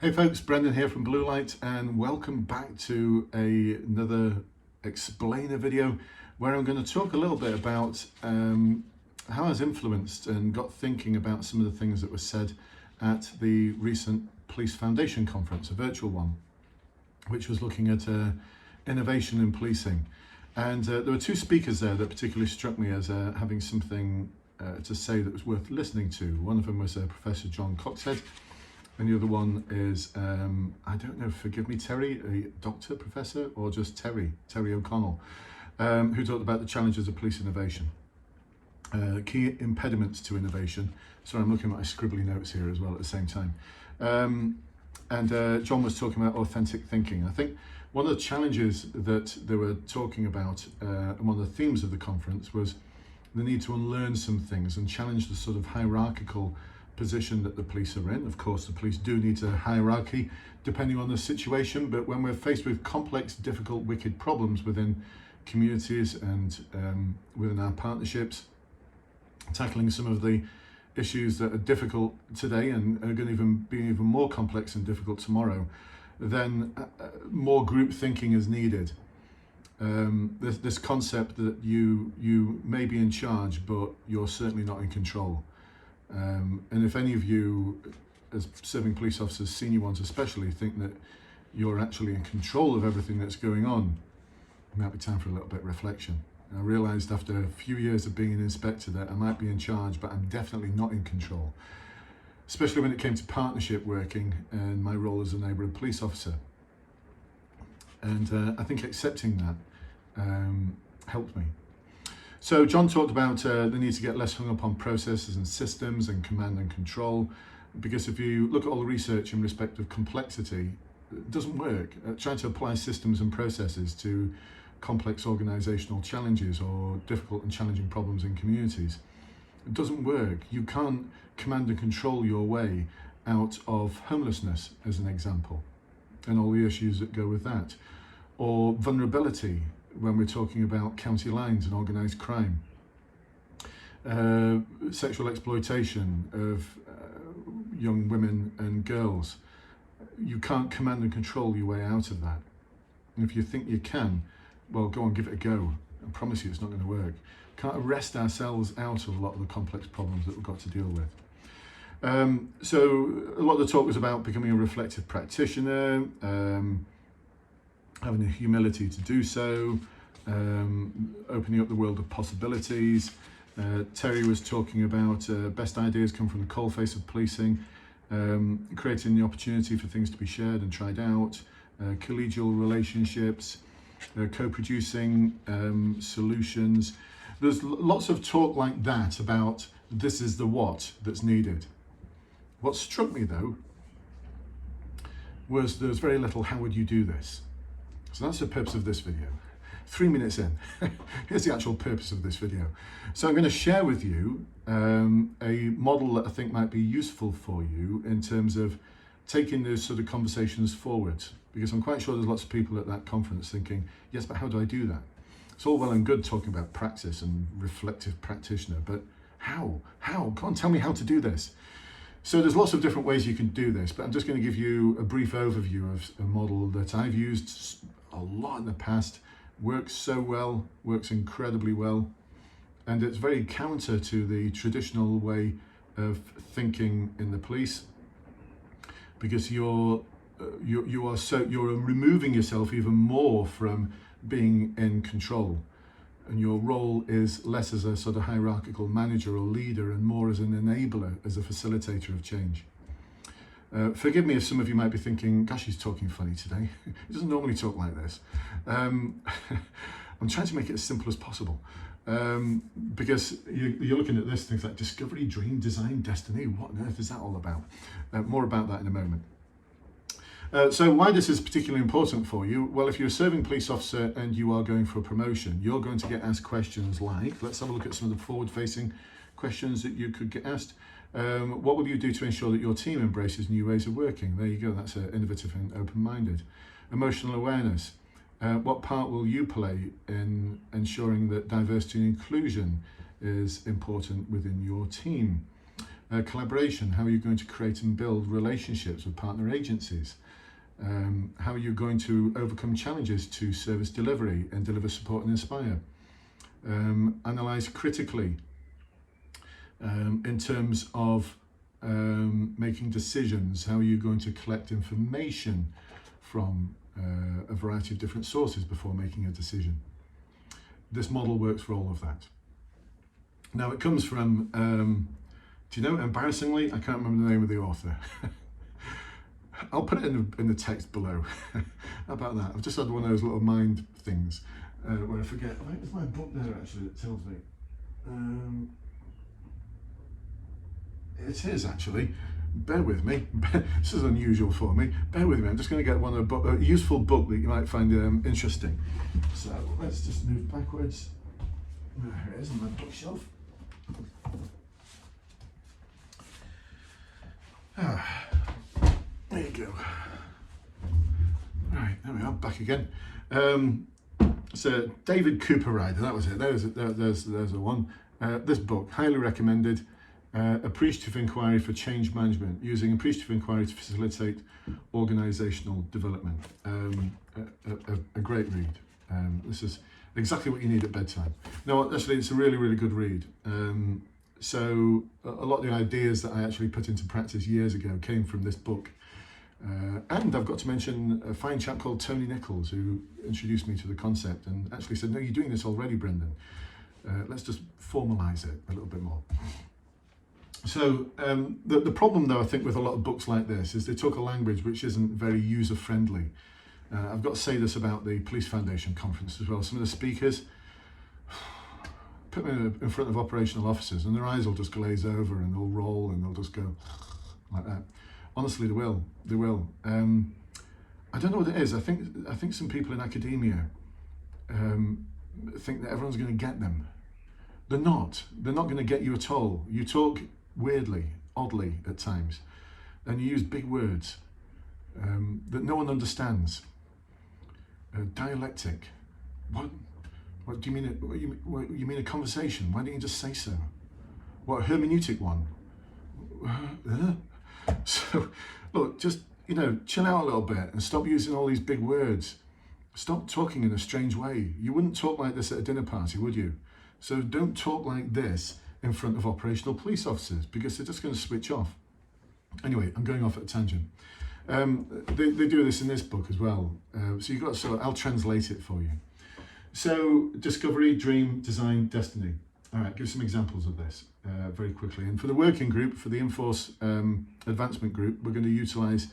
Hey folks, Brendan here from Bluelight, and welcome back to another explainer video where I'm going to talk a little bit about how I was influenced and got thinking about some of the things that were said at the recent Police Foundation conference, a virtual one, which was looking at innovation in policing. And there were two speakers there that particularly struck me as having something to say that was worth listening to. One of them was Professor John Coxhead, and the other one is, I don't know, forgive me, Terry, a doctor, professor, or just Terry O'Connell, who talked about the challenges of police innovation, key impediments to innovation. Sorry, I'm looking at my scribbly notes here as well at the same time. And John was talking about authentic thinking. I think one of the challenges that they were talking about, and one of the themes of the conference, was the need to unlearn some things and challenge the sort of hierarchical position that the police are in. Of course, the police do need a hierarchy depending on the situation, but when we're faced with complex, difficult, wicked problems within communities and within our partnerships, tackling some of the issues that are difficult today and are going to be even more complex and difficult tomorrow, then more group thinking is needed. This concept that you may be in charge, but you're certainly not in control. And if any of you, as serving police officers, senior ones especially, think that you're actually in control of everything that's going on, it might be time for a little bit of reflection. I realised after a few years of being an inspector that I might be in charge, but I'm definitely not in control, especially when it came to partnership working and my role as a neighbourhood police officer. And I think accepting that helped me. So John talked about the need to get less hung up on processes and systems and command and control, because if you look at all the research in respect of complexity, it doesn't work. Trying to apply systems and processes to complex organisational challenges or difficult and challenging problems in communities, it doesn't work. You can't command and control your way out of homelessness, as an example, and all the issues that go with that, or vulnerability when we're talking about county lines and organised crime, sexual exploitation of young women and girls. You can't command and control your way out of that. And if you think you can, well, go on, give it a go. I promise you it's not going to work. Can't arrest ourselves out of a lot of the complex problems that we've got to deal with. So a lot of the talk was about becoming a reflective practitioner, having the humility to do so, opening up the world of possibilities. Terry was talking about best ideas come from the coalface of policing, creating the opportunity for things to be shared and tried out, collegial relationships, co-producing solutions. There's lots of talk like that about this is the what that's needed. What struck me though was there's very little how would you do this. So that's the purpose of this video. 3 minutes in, here's the actual purpose of this video. So I'm going to share with you a model that I think might be useful for you in terms of taking those sort of conversations forward, because I'm quite sure there's lots of people at that conference thinking, yes, but how do I do that? It's all well and good talking about practice and reflective practitioner, but how? Come on, tell me how to do this. So there's lots of different ways you can do this, but I'm just going to give you a brief overview of a model that I've used a lot in the past, works so well, works incredibly well, and it's very counter to the traditional way of thinking in the police, because you're removing yourself even more from being in control, and your role is less as a sort of hierarchical manager or leader and more as an enabler, as a facilitator of change. Forgive me if some of you might be thinking, gosh, he's talking funny today. He doesn't normally talk like this. I'm trying to make it as simple as possible, because you're looking at this, things like discovery, dream, design, destiny. What on earth is that all about? More about that in a moment. So why this is particularly important for you? Well, if you're a serving police officer and you are going for a promotion, you're going to get asked questions like, let's have a look at some of the forward-facing questions that you could get asked. What will you do to ensure that your team embraces new ways of working? There you go, that's innovative and open-minded. Emotional awareness. What part will you play in ensuring that diversity and inclusion is important within your team? Collaboration, how are you going to create and build relationships with partner agencies? How are you going to overcome challenges to service delivery and deliver support and inspire? Analyse critically in terms of making decisions. How are you going to collect information from a variety of different sources before making a decision? This model works for all of that. Now it comes from, do you know, embarrassingly, I can't remember the name of the author. I'll put it in the text below. How about that? I've just had one of those little mind things where I forget. I think there's my book there actually that tells me. It is actually. Bear with me. This is unusual for me. Bear with me. I'm just going to get one of a useful book that you might find interesting. So let's just move backwards. There it is on my bookshelf. There you go. Right, there we are, back again. So David Cooper Ryder, that was it. There's a one. This book, highly recommended. Appreciative Inquiry for Change Management, using Appreciative Inquiry to facilitate organisational development. A great read. This is exactly what you need at bedtime. No, actually, it's a really, really good read. So a lot of the ideas that I actually put into practice years ago came from this book. And I've got to mention a fine chap called Tony Nichols, who introduced me to the concept and actually said, no, you're doing this already, Brendan. Let's just formalise it a little bit more. So the problem, though, I think with a lot of books like this is they talk a language which isn't very user-friendly. I've got to say this about the Police Foundation conference as well. Some of the speakers put me in front of operational officers and their eyes will just glaze over and they'll roll and they'll just go like that. Honestly, they will. They will. I don't know what it is. I think some people in academia think that everyone's going to get them. They're not. They're not going to get you at all. You talk weirdly, oddly at times, and you use big words that no one understands. Dialectic. What do you mean? What you mean a conversation? Why don't you just say so? What, a hermeneutic one? So, look, just, chill out a little bit and stop using all these big words. Stop talking in a strange way. You wouldn't talk like this at a dinner party, would you? So don't talk like this in front of operational police officers because they're just going to switch off. Anyway, I'm going off at a tangent. They do this in this book as well. So you've got to I'll translate it for you. So discovery, dream, design, destiny. All right, give some examples of this very quickly. And for the working group, for the Enforce advancement group, we're going to utilise,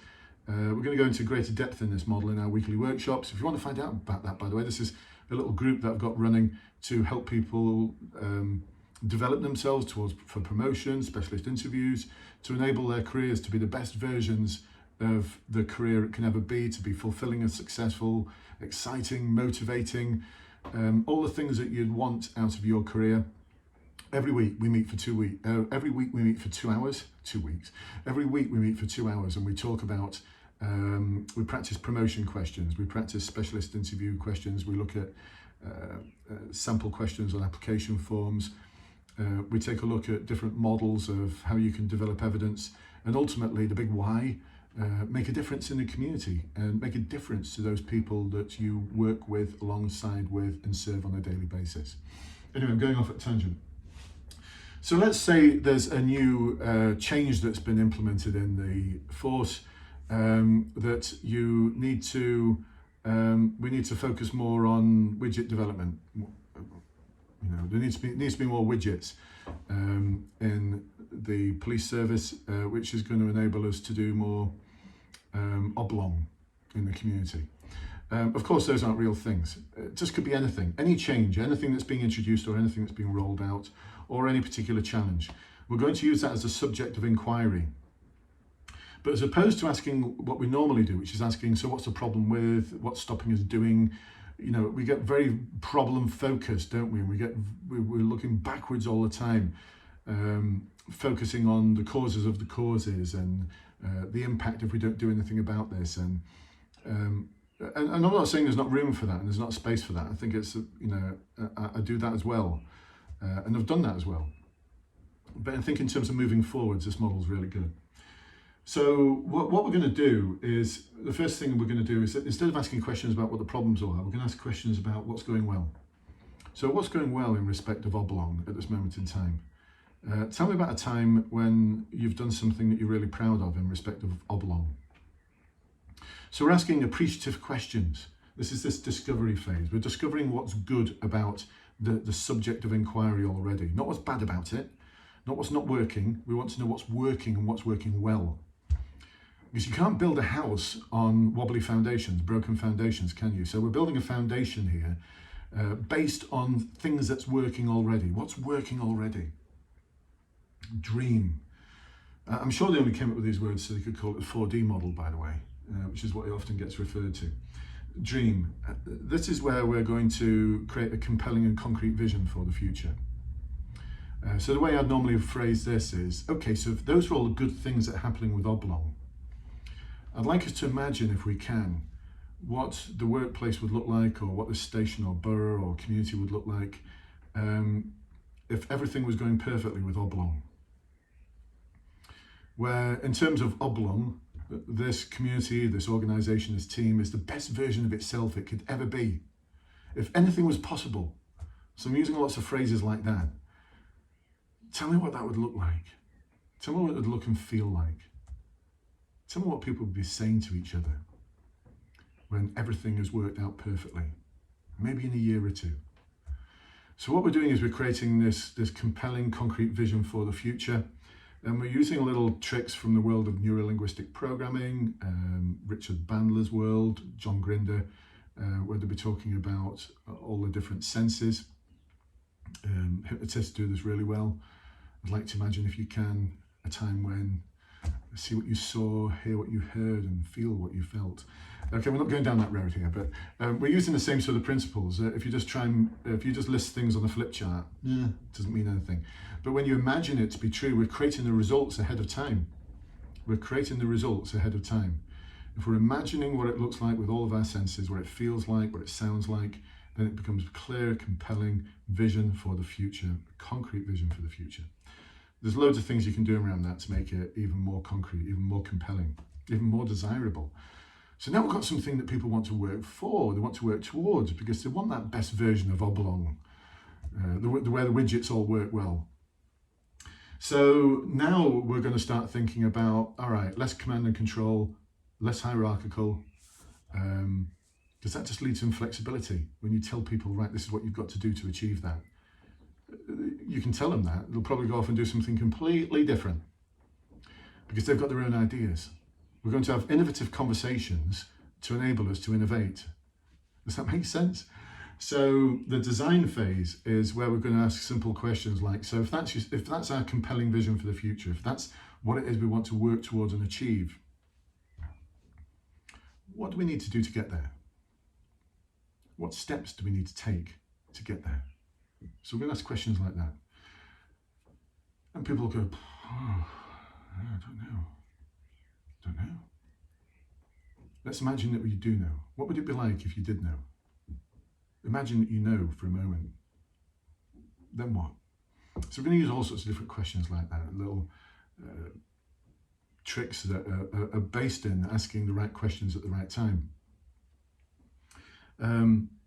we're going to go into greater depth in this model in our weekly workshops. If you want to find out about that, by the way, this is a little group that I've got running to help people develop themselves for promotion, specialist interviews, to enable their careers to be the best versions of the career it can ever be, to be fulfilling and successful, exciting, motivating, all the things that you'd want out of your career. Every week we meet for 2 weeks. Every week we meet for 2 hours. 2 weeks. Every week we meet for 2 hours and we talk about. We practice promotion questions. We practice specialist interview questions. We look at sample questions on application forms. We take a look at different models of how you can develop evidence, and ultimately the big why. Make a difference in the community and make a difference to those people that you work with, alongside with, and serve on a daily basis. Anyway, I'm going off at tangent. So let's say there's a new change that's been implemented in the force that you need to, we need to focus more on widget development. There needs to be more widgets in the police service, which is going to enable us to do more oblong in the community. Of course, those aren't real things. It just could be anything, any change, anything that's being introduced or anything that's being rolled out, or any particular challenge. We're going to use that as a subject of inquiry. But as opposed to asking what we normally do, which is asking, so what's the problem with, what's stopping us doing? We get very problem focused, don't we? And we're looking backwards all the time, focusing on the causes of the causes and the impact if we don't do anything about this. And I'm not saying there's not room for that and there's not space for that. I think it's, I do that as well. And I've done that as well. But I think in terms of moving forwards, this model is really good. So what we're going to do is, the first thing we're going to do is, instead of asking questions about what the problems are, we're going to ask questions about what's going well. So what's going well in respect of Oblong at this moment in time? Tell me about a time when you've done something that you're really proud of in respect of Oblong. So we're asking appreciative questions. This is this discovery phase. We're discovering what's good about the subject of inquiry already, not what's bad about it, not what's not working. We want to know what's working and what's working well. Because you can't build a house on wobbly foundations, broken foundations, can you? So we're building a foundation here based on things that's working already. What's working already? Dream. I'm sure they only came up with these words so they could call it the 4D model, by the way, which is what it often gets referred to. Dream. This is where we're going to create a compelling and concrete vision for the future. So the way I'd normally phrase this is, okay, so if those are all the good things that are happening with Oblong, I'd like us to imagine, if we can, what the workplace would look like, or what the station or borough or community would look like if everything was going perfectly with Oblong. Where, in terms of Oblong, this community, this organisation, this team is the best version of itself it could ever be. If anything was possible. So I'm using lots of phrases like that. Tell me what that would look like. Tell me what it would look and feel like. Tell me what people would be saying to each other when everything has worked out perfectly, maybe in a year or two. So what we're doing is we're creating this compelling, concrete vision for the future, and we're using little tricks from the world of neurolinguistic programming, Richard Bandler's world, John Grinder, where they'll be talking about all the different senses. Hypnotists do this really well. I'd like to imagine, if you can, a time when see what you saw, hear what you heard, and feel what you felt. Okay, we're not going down that road here, but we're using the same sort of principles. If you just list things on a flip chart, it doesn't mean anything. But when you imagine it to be true, we're creating the results ahead of time. We're creating the results ahead of time. If we're imagining what it looks like with all of our senses, what it feels like, what it sounds like, then it becomes a clear, compelling vision for the future, a concrete vision for the future. There's loads of things you can do around that to make it even more concrete, even more compelling, even more desirable. So now we've got something that people want to work for, they want to work towards, because they want that best version of Oblong, where the widgets all work well. So now we're going to start thinking about, all right, less command and control, less hierarchical, because that just leads to inflexibility. When you tell people, right, this is what you've got to do to achieve that. You can tell them that, they'll probably go off and do something completely different because they've got their own ideas. We're going to have innovative conversations to enable us to innovate. Does that make sense? So the design phase is where we're going to ask simple questions like, so if that's our compelling vision for the future, if that's what it is we want to work towards and achieve, what do we need to do to get there? What steps do we need to take to get there? So we're going to ask questions like that. And people will go, oh, I don't know. Let's imagine that we do know. What would it be like if you did know? Imagine that you know for a moment. Then what? So we're going to use all sorts of different questions like that, little tricks that are based in asking the right questions at the right time.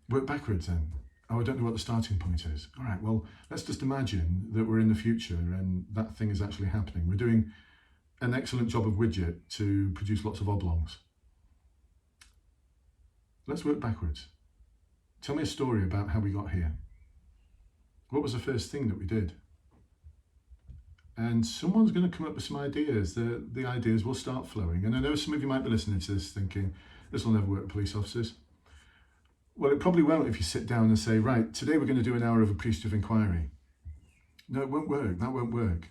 Work backwards then. Oh, I don't know what the starting point is. All right, well, let's just imagine that we're in the future and that thing is actually happening. We're doing an excellent job of widget to produce lots of oblongs. Let's work backwards. Tell me a story about how we got here. What was the first thing that we did? And someone's going to come up with some ideas. The ideas will start flowing. And I know some of you might be listening to this thinking, this will never work with police officers. Well, it probably won't if you sit down and say, right, today we're going to do an hour of appreciative inquiry. No, it won't work. That won't work.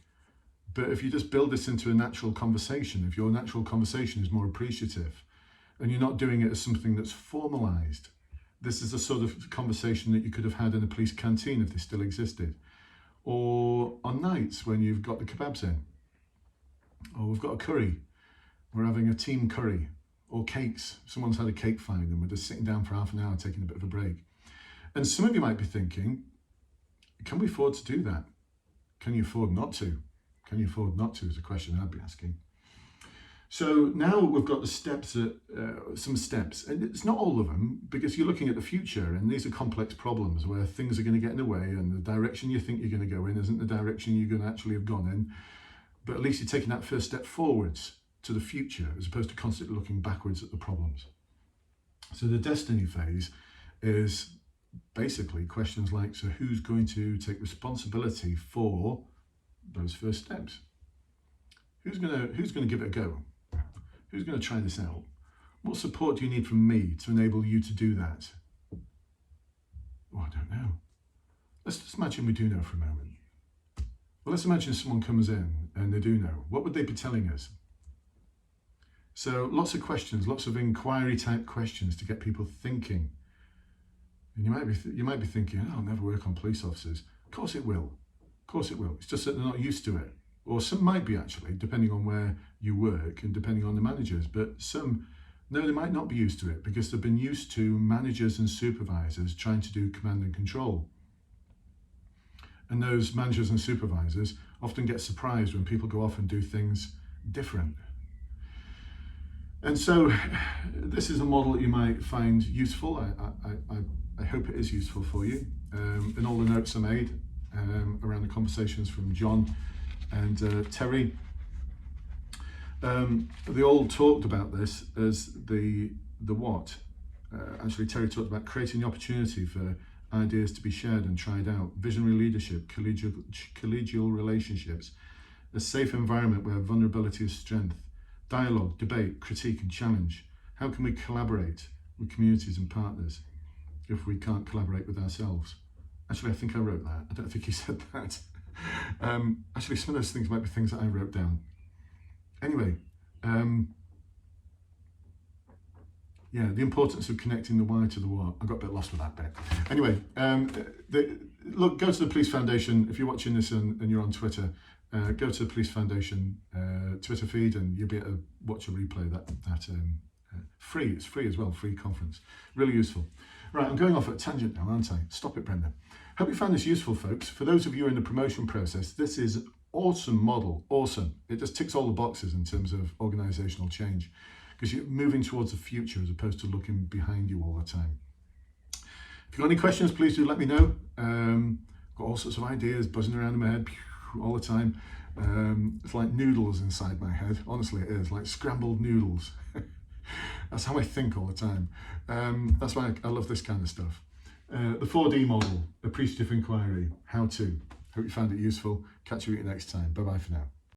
But if you just build this into a natural conversation, if your natural conversation is more appreciative and you're not doing it as something that's formalized, this is the sort of conversation that you could have had in a police canteen if they still existed. Or on nights when you've got the kebabs in. Or we've got a curry. We're having a team curry. Or cakes. Someone's had a cake find and we're just sitting down for half an hour taking a bit of a break. And some of you might be thinking, can we afford to do that? can you afford not to? Can you afford not to is a question I'd be asking. So now we've got the steps, some steps, and it's not all of them, because you're looking at the future, and these are complex problems where things are going to get in the way, and the direction you think you're going to go in isn't the direction you're going to actually have gone in. But at least you're taking that first step forwards to the future, as opposed to constantly looking backwards at the problems. So the destiny phase is basically questions like, so who's going to take responsibility for those first steps? Who's going to give it a go? Who's going to try this out? What support do you need from me to enable you to do that? Oh, I don't know. Let's just imagine we do know for a moment. Well, let's imagine someone comes in and they do know. What would they be telling us? So lots of questions, lots of inquiry type questions to get people thinking. And you might be thinking, oh, I'll never work on police officers. Of course it will. Of course it will. It's just that they're not used to it. Or some might be, actually, depending on where you work and depending on the managers. But some, no, they might not be used to it because they've been used to managers and supervisors trying to do command and control. And those managers and supervisors often get surprised when people go off and do things different. And so this is a model that you might find useful. I hope it is useful for you. And all the notes I made around the conversations from John and Terry, they all talked about this as the what. Actually, Terry talked about creating the opportunity for ideas to be shared and tried out, visionary leadership, collegial relationships, a safe environment where vulnerability is strength, dialogue, debate, critique and challenge. How can we collaborate with communities and partners if we can't collaborate with ourselves? Actually, I think I wrote that. I don't think he said that. Actually, some of those things might be things that I wrote down. Anyway, yeah, the importance of connecting the why to the what. I got a bit lost with that bit. Anyway, look, go to the Police Foundation. If you're watching this and you're on Twitter, go to the Police Foundation Twitter feed and you'll be able to watch a replay that free. It's free as well, free conference. Really useful. Right, I'm going off at a tangent now, aren't I? Stop it, Brenda. Hope you found this useful, folks. For those of you in the promotion process, this is an awesome model, awesome. It just ticks all the boxes in terms of organisational change because you're moving towards the future as opposed to looking behind you all the time. If you've got any questions, please do let me know. Got all sorts of ideas buzzing around in my head all the time. It's like noodles inside my head. Honestly, it is like scrambled noodles. That's how I think all the time. That's why I love this kind of stuff. The 4D model, appreciative inquiry, how to. Hope you found it useful. Catch you next time. Bye-bye for now.